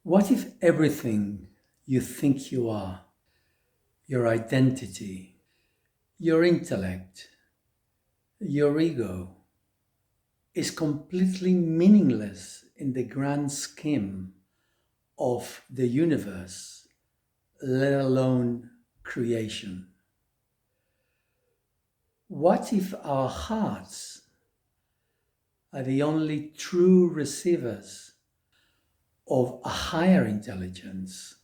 What if everything you think you are, your identity, your intellect, your ego, is completely meaningless in the grand scheme of the universe, let alone creation? What if our hearts are the only true receivers of a higher intelligence,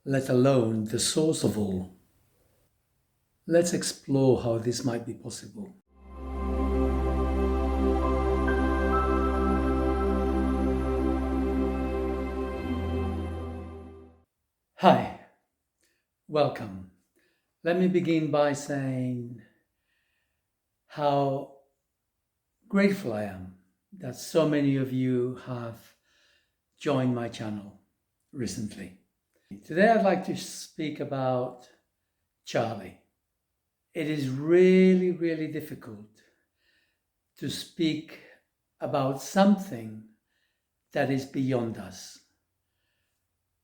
let alone the source of all? Let's explore how this might be possible. Hi, welcome. Let me begin by saying how grateful I am that so many of you have joined my channel recently. Today I'd like to speak about Charlie. It is really, really difficult to speak about something that is beyond us.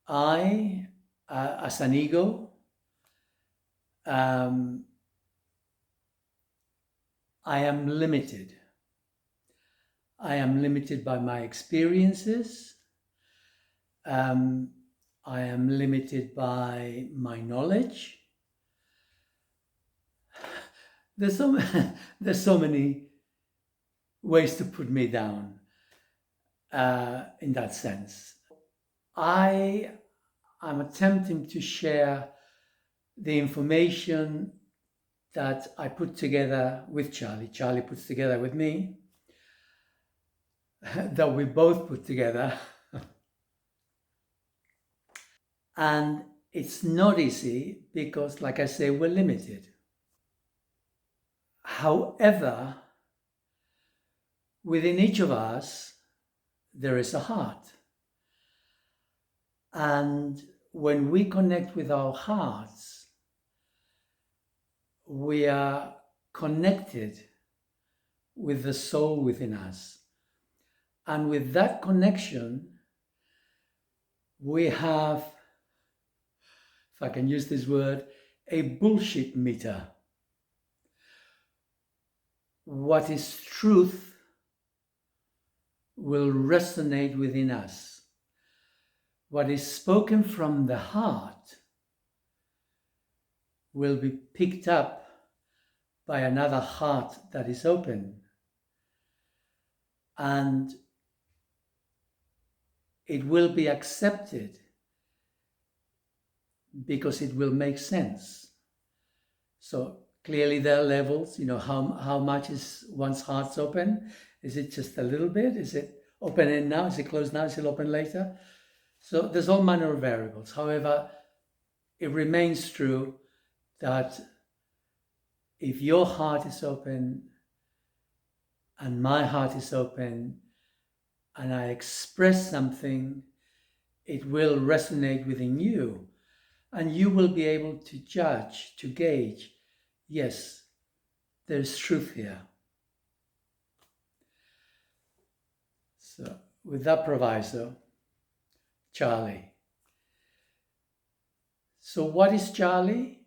I, as an ego, I am limited. I am limited by my experiences. I am limited by my knowledge. There's so many ways to put me down in that sense. I am attempting to share the information that I put together with Charlie. Charlie puts together with me, that we both put together. And it's not easy because, like I say, we're limited. However, within each of us, there is a heart. And when we connect with our hearts, we are connected with the soul within us. And with that connection, we have, if I can use this word, a bullshit meter. What is truth will resonate within us. What is spoken from the heart will be picked up by another heart that is open. And it will be accepted because it will make sense. So clearly there are levels, how much is one's heart's open? Is it just a little bit? Is it open now? Is it closed now? Is it open later? So there's all manner of variables. However, it remains true that if your heart is open and my heart is open and I express something, it will resonate within you. And you will be able to judge, to gauge, yes, there's truth here. So with that proviso, Charlie. So what is Charlie?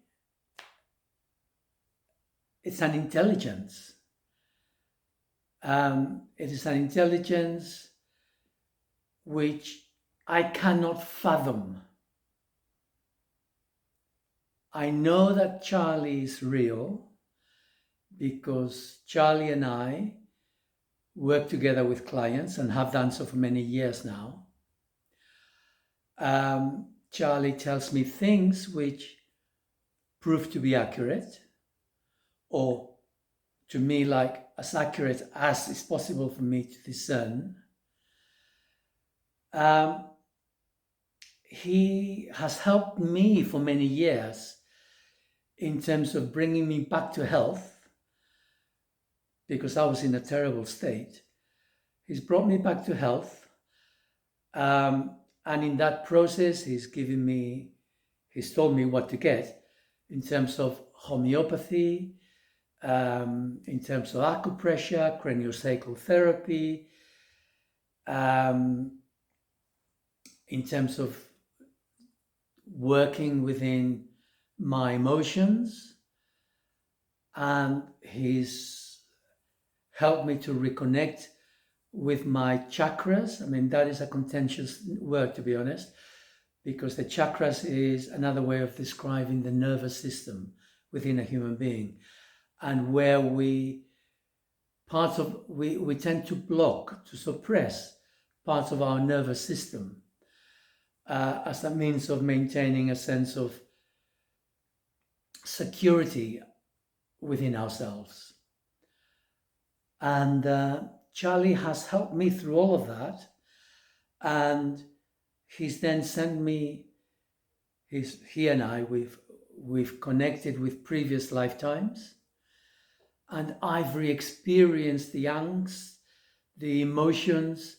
It's an intelligence. It is an intelligence which I cannot fathom. I know that Charlie is real because Charlie and I work together with clients and have done so for many years now. Charlie tells me things which prove to be accurate, or to me, like as accurate as is possible for me to discern. He has helped me for many years in terms of bringing me back to health, because I was in a terrible state. He's brought me back to health. And in that process, he's told me what to get in terms of homeopathy, in terms of acupressure, craniosacral therapy, in terms of working within my emotions, and he's helped me to reconnect with my chakras. I mean, that is a contentious word, to be honest, because the chakras is another way of describing the nervous system within a human being, and where we tend to block, to suppress parts of our nervous system as a means of maintaining a sense of security within ourselves. And Charlie has helped me through all of that, and he's then sent me, he and I, we've connected with previous lifetimes, and I've re-experienced the angst, the emotions,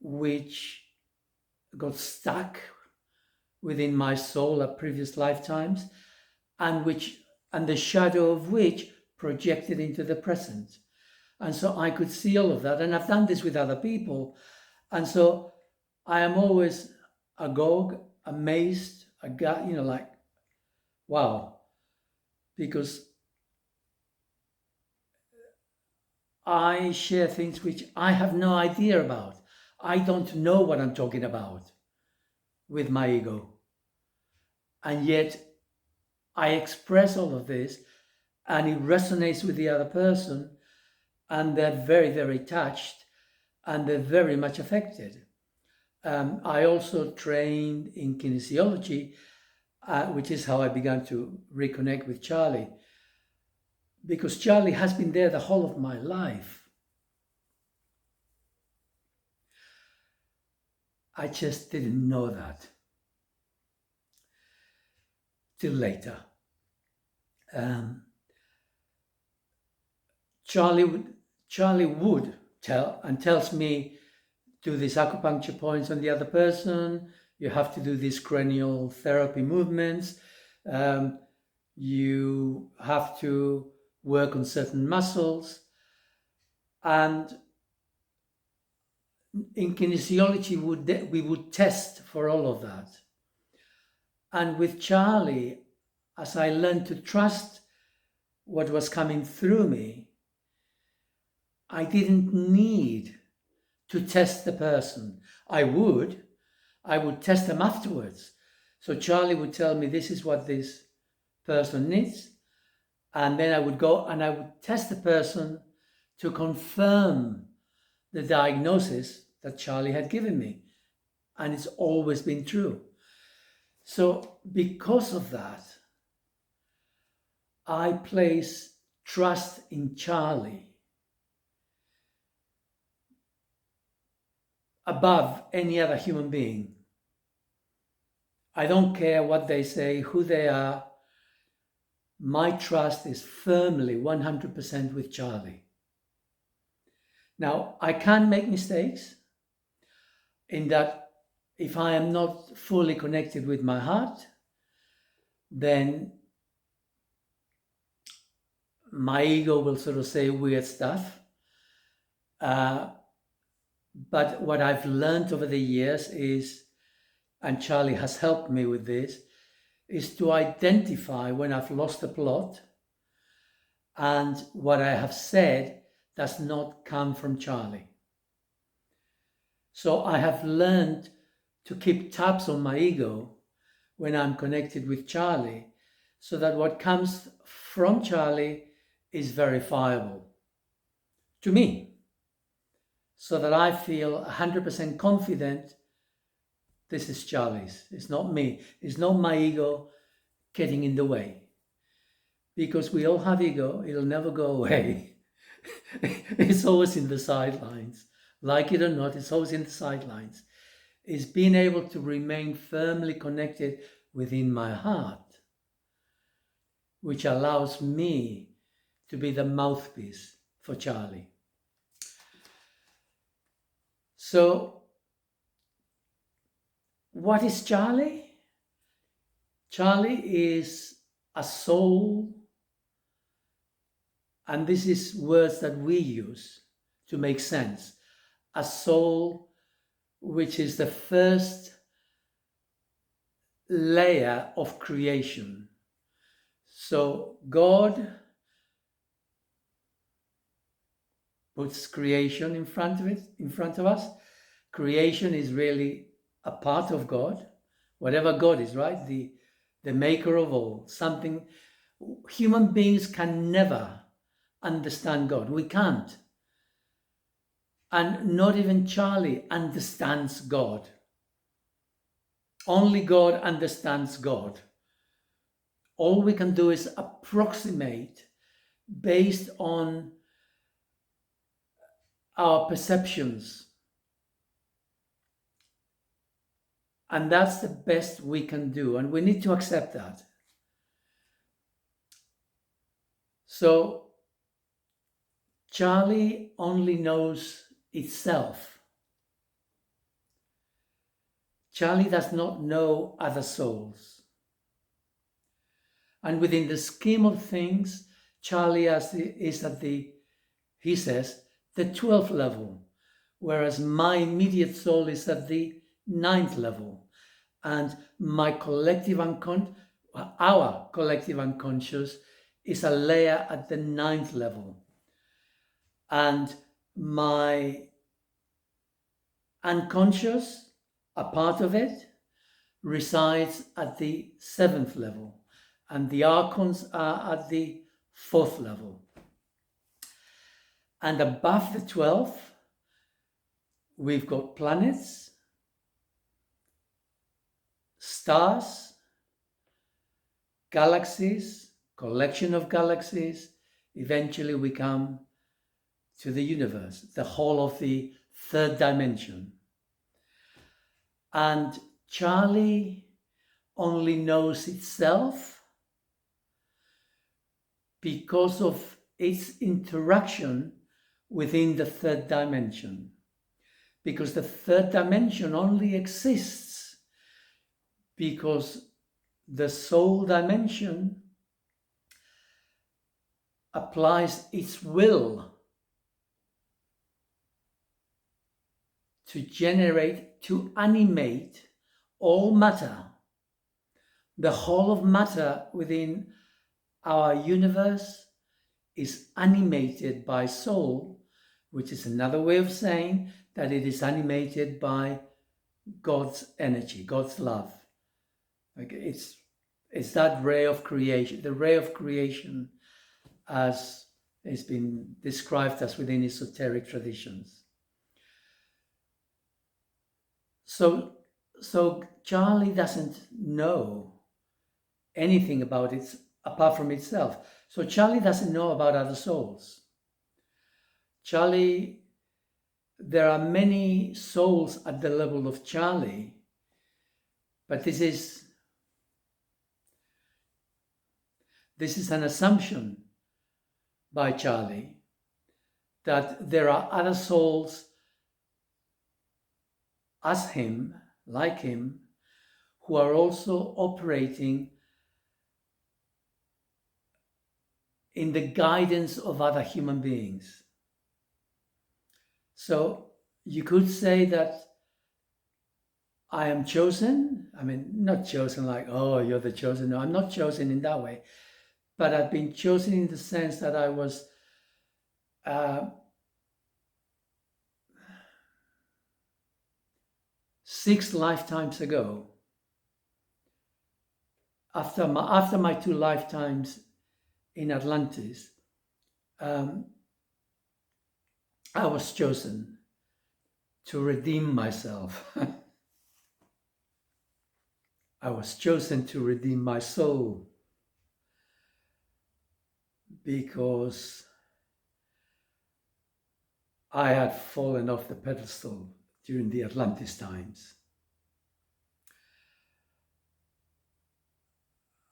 which got stuck within my soul at previous lifetimes, and the shadow of which projected into the present. And so I could see all of that, and I've done this with other people, and so I am always agog, amazed, like, wow, because I share things which I have no idea about. I don't know what I'm talking about with my ego. And yet I express all of this, and it resonates with the other person, and they're very, very touched, and they're very much affected. I also trained in kinesiology, which is how I began to reconnect with Charlie, because Charlie has been there the whole of my life. I just didn't know that till later. Charlie would tell and tells me, do these acupuncture points on the other person, you have to do these cranial therapy movements, you have to work on certain muscles. And in kinesiology, we would test for all of that. And with Charlie, as I learned to trust what was coming through me, I didn't need to test the person. I would test them afterwards. So Charlie would tell me, this is what this person needs. And then I would go and I would test the person to confirm the diagnosis that Charlie had given me. And it's always been true. So because of that, I place trust in Charlie above any other human being. I don't care what they say, who they are. My trust is firmly 100% with Charlie. Now, I can make mistakes in that if I am not fully connected with my heart, then my ego will sort of say weird stuff. But what I've learned over the years is, and Charlie has helped me with this, is to identify when I've lost the plot and what I have said does not come from Charlie. So I have learned to keep tabs on my ego when I'm connected with Charlie, so that what comes from Charlie is verifiable to me, so that I feel 100% confident this is Charlie's, it's not me, it's not my ego getting in the way. Because we all have ego, it'll never go away. It's always in the sidelines. Like it or not, it's always in the sidelines. It's being able to remain firmly connected within my heart, which allows me to be the mouthpiece for Charlie. So, what is Charlie? Charlie is a soul, and this is words that we use to make sense. A soul which is the first layer of creation. So God puts creation in front of us. Creation is really a part of God, whatever God is, right? The maker of all. Something human beings can never understand God. We can't. And not even Charlie understands God. Only God understands God. All we can do is approximate based on our perceptions. And that's the best we can do. And we need to accept that. So Charlie only knows itself. Charlie does not know other souls. And within the scheme of things, Charlie is at the, he says, the 12th level, whereas my immediate soul is at the 9th level. And my collective our collective unconscious is a layer at the 9th level. And my unconscious, a part of it, resides at the 7th level. And the archons are at the 4th level. And above the 12th, we've got planets, stars, galaxies, collection of galaxies. Eventually we come to the universe, the whole of the 3rd dimension. And Charlie only knows itself because of its interaction within the 3rd dimension. Because the 3rd dimension only exists because the soul dimension applies its will to generate, to animate all matter. The whole of matter within our universe is animated by soul, which is another way of saying that it is animated by God's energy, God's love. Okay, it's that ray of creation, the ray of creation as it's been described as within esoteric traditions. So Charlie doesn't know anything about it apart from itself. So Charlie doesn't know about other souls. There are many souls at the level of Charlie, but this is an assumption by Charlie that there are other souls as him, like him, who are also operating in the guidance of other human beings. So you could say that I am chosen. I mean, not chosen like, oh, you're the chosen. No, I'm not chosen in that way. But I've been chosen in the sense that I was 6 lifetimes ago, after my 2 lifetimes in Atlantis, I was chosen to redeem myself. I was chosen to redeem my soul because I had fallen off the pedestal during the Atlantis times.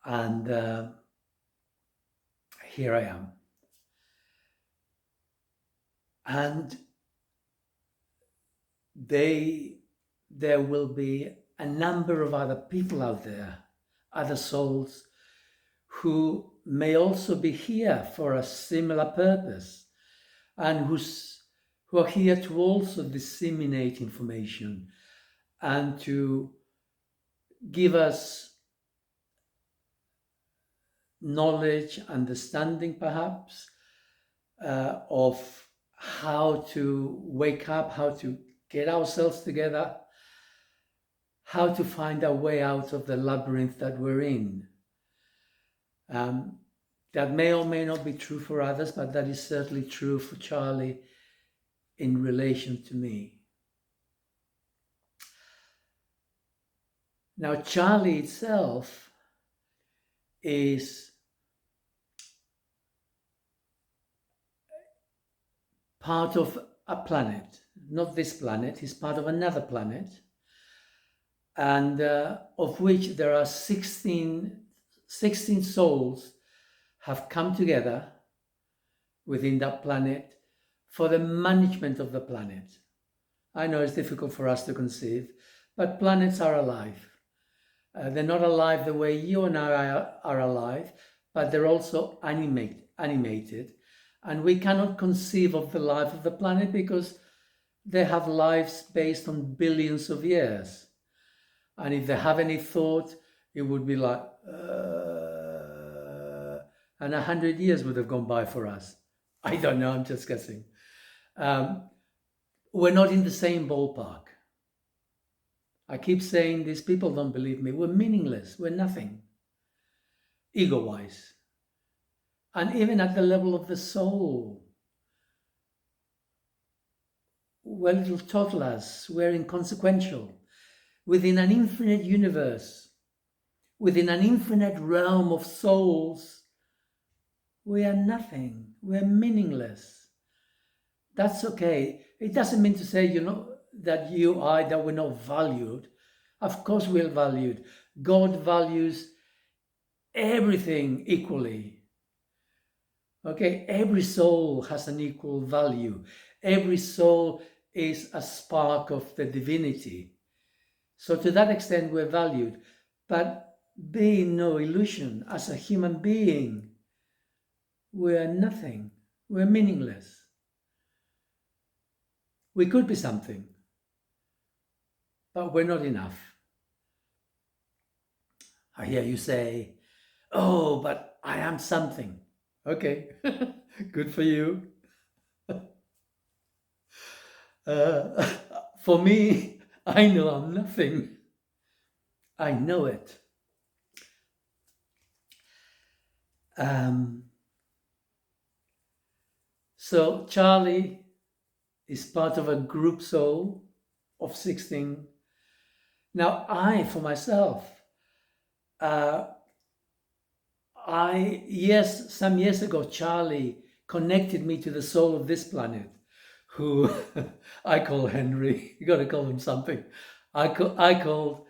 And here I am. And there will be a number of other people out there, other souls, who may also be here for a similar purpose, and who are here to also disseminate information and to give us knowledge, understanding perhaps, of how to wake up, how to get ourselves together, how to find our way out of the labyrinth that we're in. That may or may not be true for others, but that is certainly true for Charlie in relation to me. Now, Charlie itself is part of a planet, not this planet, he's part of another planet, and of which there are 16 souls have come together within that planet for the management of the planet. I know it's difficult for us to conceive, but planets are alive. They're not alive the way you and I are alive, but they're also animated. And we cannot conceive of the life of the planet because they have lives based on billions of years. And if they have any thought, it would be like, and 100 years would have gone by for us. I don't know, I'm just guessing. We're not in the same ballpark. I keep saying these people don't believe me. We're meaningless. We're nothing, ego-wise. And even at the level of the soul, we're little toddlers. We're inconsequential. Within an infinite universe, within an infinite realm of souls, we are nothing. We're meaningless. That's okay. It doesn't mean to say, that that we're not valued. Of course we're valued. God values everything equally. Okay, every soul has an equal value. Every soul is a spark of the divinity. So to that extent we're valued. But being no illusion, as a human being, we're nothing. We're meaningless. We could be something, but we're not enough. I hear you say, oh, but I am something. Okay, good for you. For me, I know I'm nothing. I know it. So Charlie is part of a group soul of 16. Now I, for myself, some years ago, Charlie connected me to the soul of this planet, who I call Henry. You got to call him something. I called.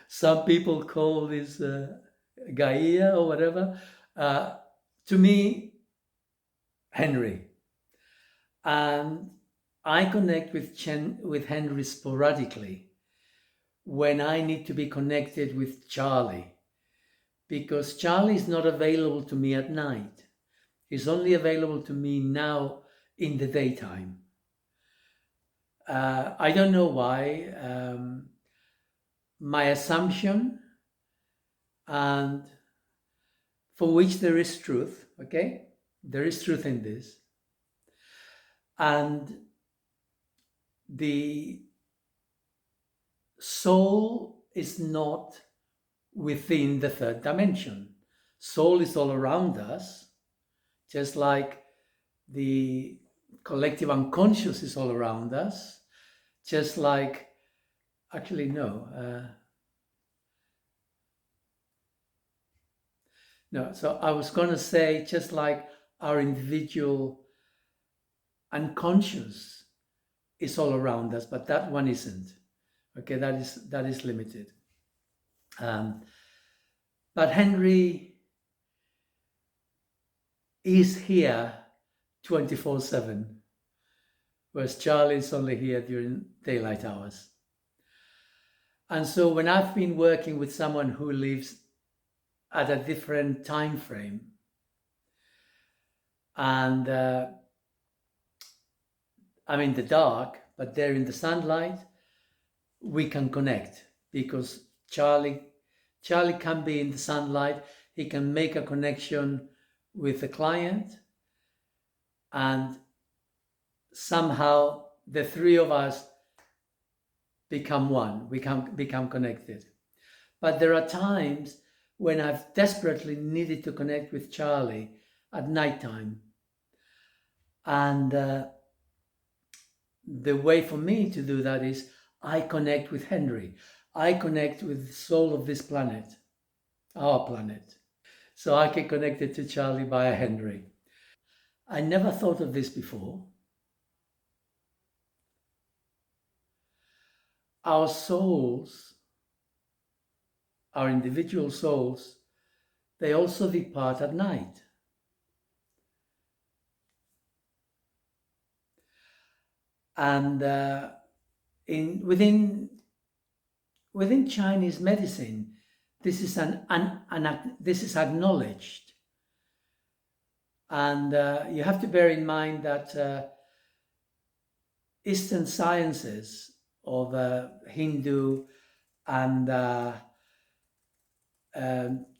Some people call this Gaia or whatever. To me, Henry. And I connect with Henry sporadically when I need to be connected with Charlie, because Charlie is not available to me at night. He's only available to me now in the daytime. I don't know why. My assumption, and for which there is truth, okay? There is truth in this. And the soul is not within the third dimension. Soul is all around us, just like the collective unconscious is all around us, just like, actually no, so I was going to say just like our individual unconscious is all around us, but that one isn't. Okay, that is limited. But Henry is here 24/7, whereas Charlie is only here during daylight hours. And so when I've been working with someone who lives at a different time frame, and I'm in the dark, but they're in the sunlight, we can connect because Charlie can be in the sunlight. He can make a connection with the client, and somehow the three of us become one. We can become connected. But there are times when I've desperately needed to connect with Charlie at nighttime, and the way for me to do that is I connect with Henry. I connect with the soul of this planet, our planet. So I get connected to Charlie via Henry. I never thought of this before. Our souls, our individual souls, they also depart at night. And within Chinese medicine, this is this is acknowledged, and you have to bear in mind that Eastern sciences of Hindu and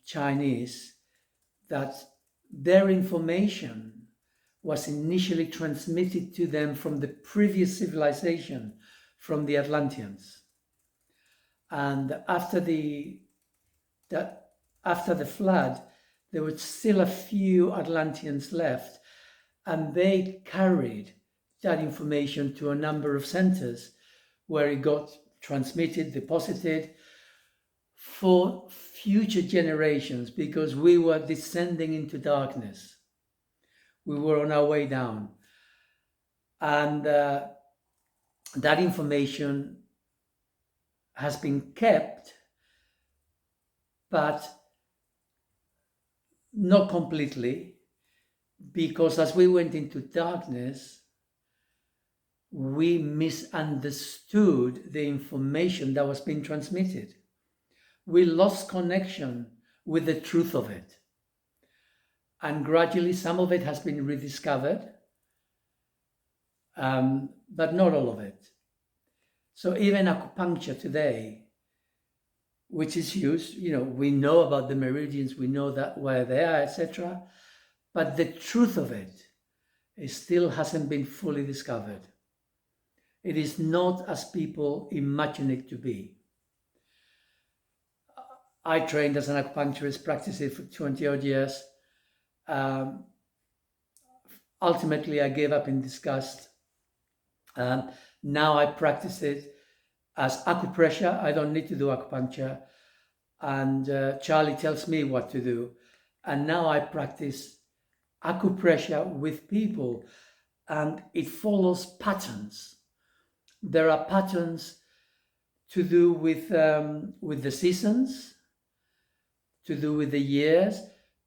Chinese, that their information was initially transmitted to them from the previous civilization, from the Atlanteans. And after the flood, there were still a few Atlanteans left, and they carried that information to a number of centers where it got transmitted, deposited for future generations, because we were descending into darkness. We were on our way down. And that information has been kept, but not completely, because as we went into darkness, we misunderstood the information that was being transmitted. We lost connection with the truth of it. And gradually some of it has been rediscovered, but not all of it. So even acupuncture today, which is used, we know about the meridians, we know that where they are, etc. But the truth of it still hasn't been fully discovered. It is not as people imagine it to be. I trained as an acupuncturist, practiced it for 20 odd years. Ultimately, I gave up in disgust. Now I practice it as acupressure. I don't need to do acupuncture. And Charlie tells me what to do. And now I practice acupressure with people, and it follows patterns. There are patterns to do with the seasons, to do with the years,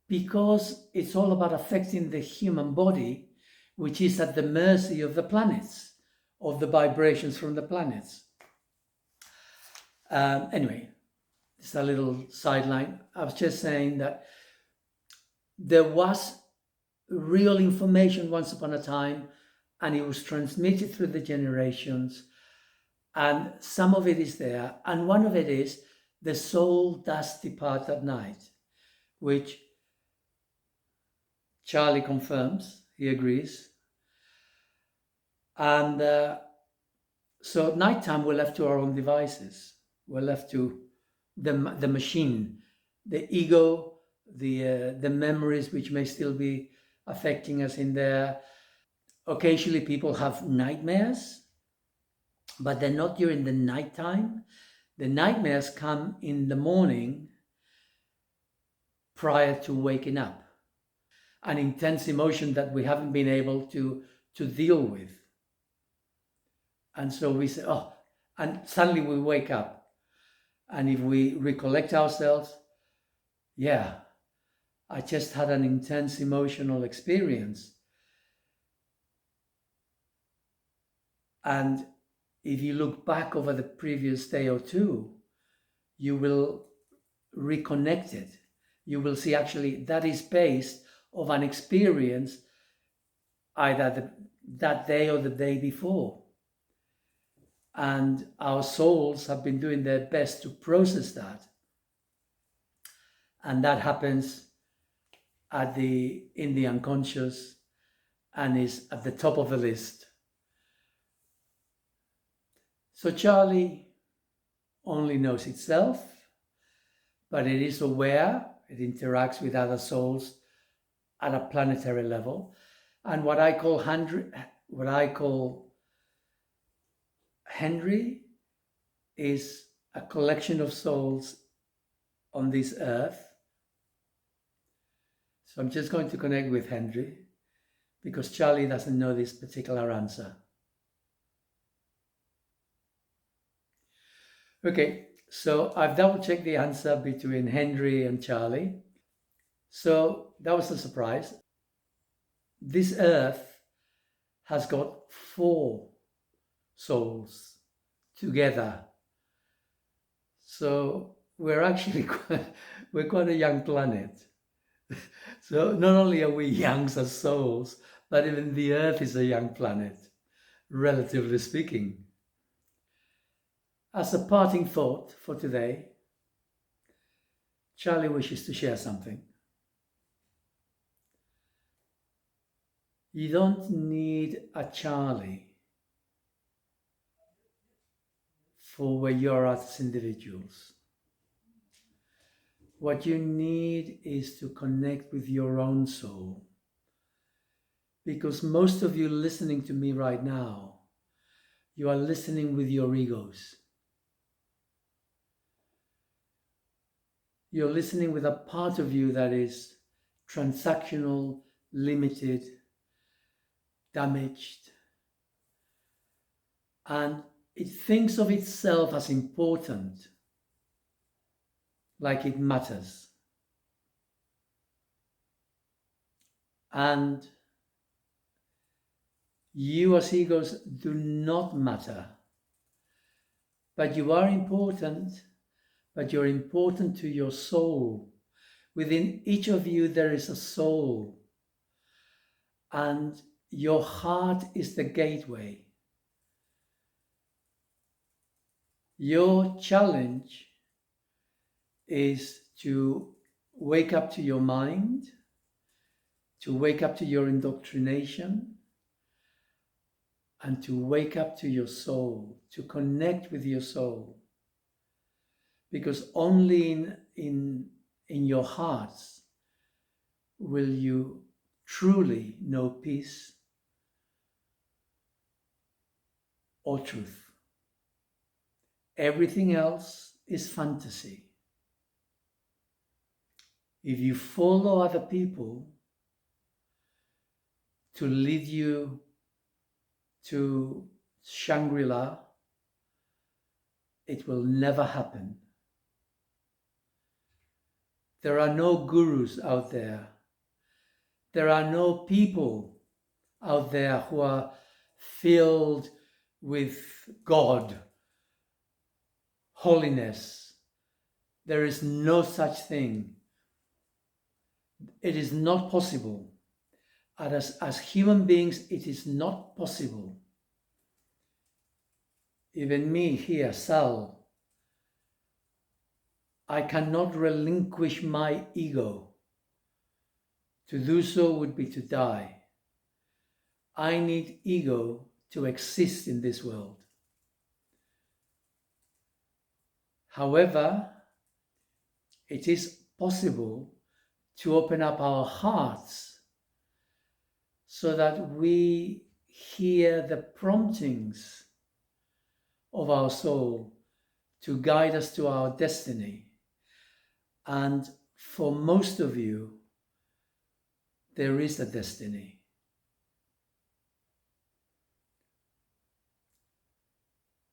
because it's all about affecting the human body, which is at the mercy of the planets, of the vibrations from the planets. Anyway, it's a little sideline. I was just saying that there was real information once upon a time, and it was transmitted through the generations, and some of it is there, and one of it is the soul does depart at night, which Charlie confirms, he agrees. And so at nighttime we're left to our own devices. We're left to the machine, the ego, the memories which may still be affecting us in there. Occasionally people have nightmares, but they're not during the nighttime. The nightmares come in the morning prior to waking up. An intense emotion that we haven't been able to deal with. And so we say, oh, and suddenly we wake up. And if we recollect ourselves, yeah, I just had an intense emotional experience. And if you look back over the previous day or two, you will reconnect it. You will see actually that is based of an experience, either that day or the day before. And our souls have been doing their best to process that. And that happens in the unconscious and is at the top of the list. So Charlie only knows itself, but it is aware, it interacts with other souls at a planetary level. And what I call Henry is a collection of souls on this earth. So I'm just going to connect with Henry because Charlie doesn't know this particular answer. Okay, so I've double-checked the answer between Henry and Charlie. So that was a surprise. This earth has got 4 souls together. So we're actually quite a young planet. So not only are we young as souls, but even the earth is a young planet, relatively speaking. As a parting thought for today, Charlie wishes to share something. You don't need a Charlie for where you're at as individuals. What you need is to connect with your own soul. Because most of you listening to me right now, you are listening with your egos. You're listening with a part of you that is transactional, limited, damaged, and it thinks of itself as important, like it matters. And you as egos do not matter, but you are important, but you're important to your soul. Within each of you there is a soul, and your heart is the gateway. Your challenge is to wake up to your mind, to wake up to your indoctrination, and to wake up to your soul, to connect with your soul. Because only in your hearts will you truly know peace or truth. Everything else is fantasy. If you follow other people to lead you to Shangri-La, it will never happen. There are no gurus out there. There are no people out there who are filled with God, holiness. There is no such thing. It is not possible. And as human beings, it is not possible. Even me here, Sal, I cannot relinquish my ego. To do so would be to die. I need ego to exist in this world. However, it is possible to open up our hearts so that we hear the promptings of our soul to guide us to our destiny. And for most of you, there is a destiny.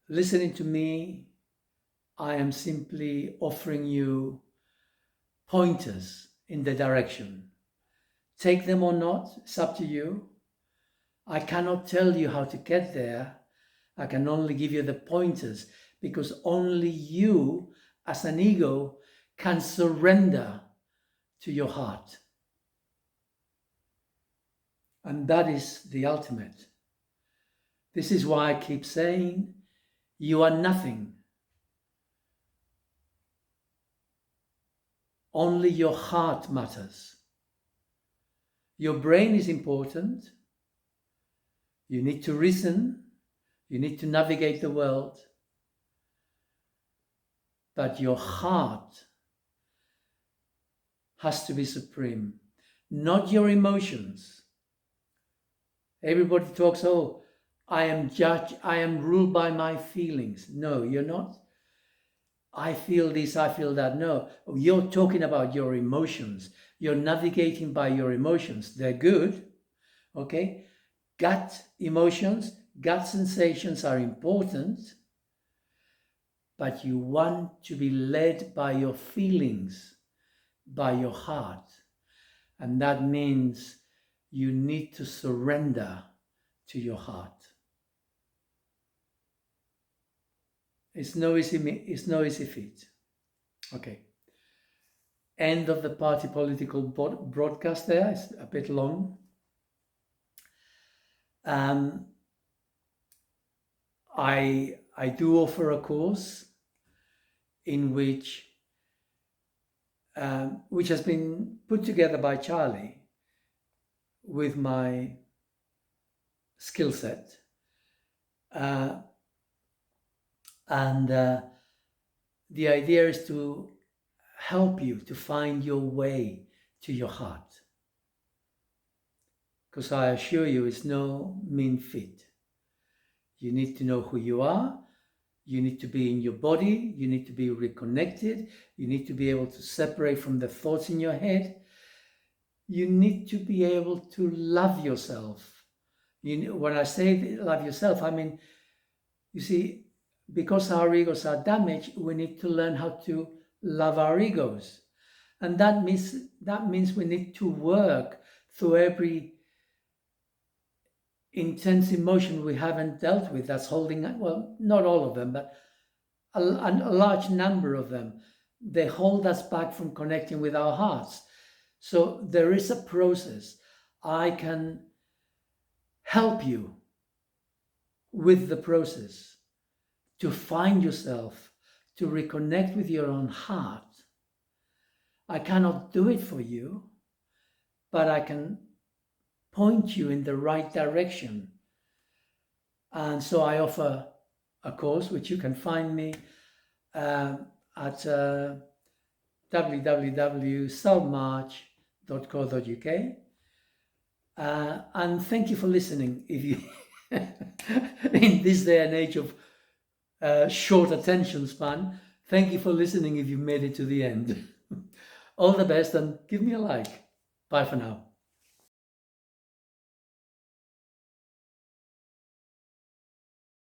Listening to me, I am simply offering you pointers in the direction. Take them or not, it's up to you. I cannot tell you how to get there. I can only give you the pointers because only you as an ego can surrender to your heart. And that is the ultimate. This is why I keep saying you are nothing. Only your heart matters. Your brain is important. You need to reason. You need to navigate the world. But your heart has to be supreme, not your emotions. Everybody talks, oh, I am judged, I am ruled by my feelings. No, you're not. I feel this, I feel that. No, you're talking about your emotions. You're navigating by your emotions. They're good, okay? Gut emotions, gut sensations are important, but you want to be led by your feelings, by your heart. And that means you need to surrender to your heart. It's no easy feat. Okay. End of the party political broadcast there. It's a bit long. I do offer a course in which has been put together by Charlie with my skill set. The idea is to help you to find your way to your heart. Because I assure you, it's no mean feat. You need to know who you are. You need to be in your body. You need to be reconnected. You need to be able to separate from the thoughts in your head. You need to be able to love yourself. When I say love yourself, I mean, you see, because our egos are damaged, we need to learn how to love our egos. And that means we need to work through every intense emotion we haven't dealt with that's holding, well, not all of them, but a large number of them. They hold us back from connecting with our hearts. So there is a process. I can help you with the process to find yourself, to reconnect with your own heart. I cannot do it for you, but I can point you in the right direction. And so I offer a course which you can find me at www.salmarch.co.uk. And thank you for listening. If you, in this day and age of short attention span, thank you for listening if you've made it to the end. All the best and give me a like. Bye for now.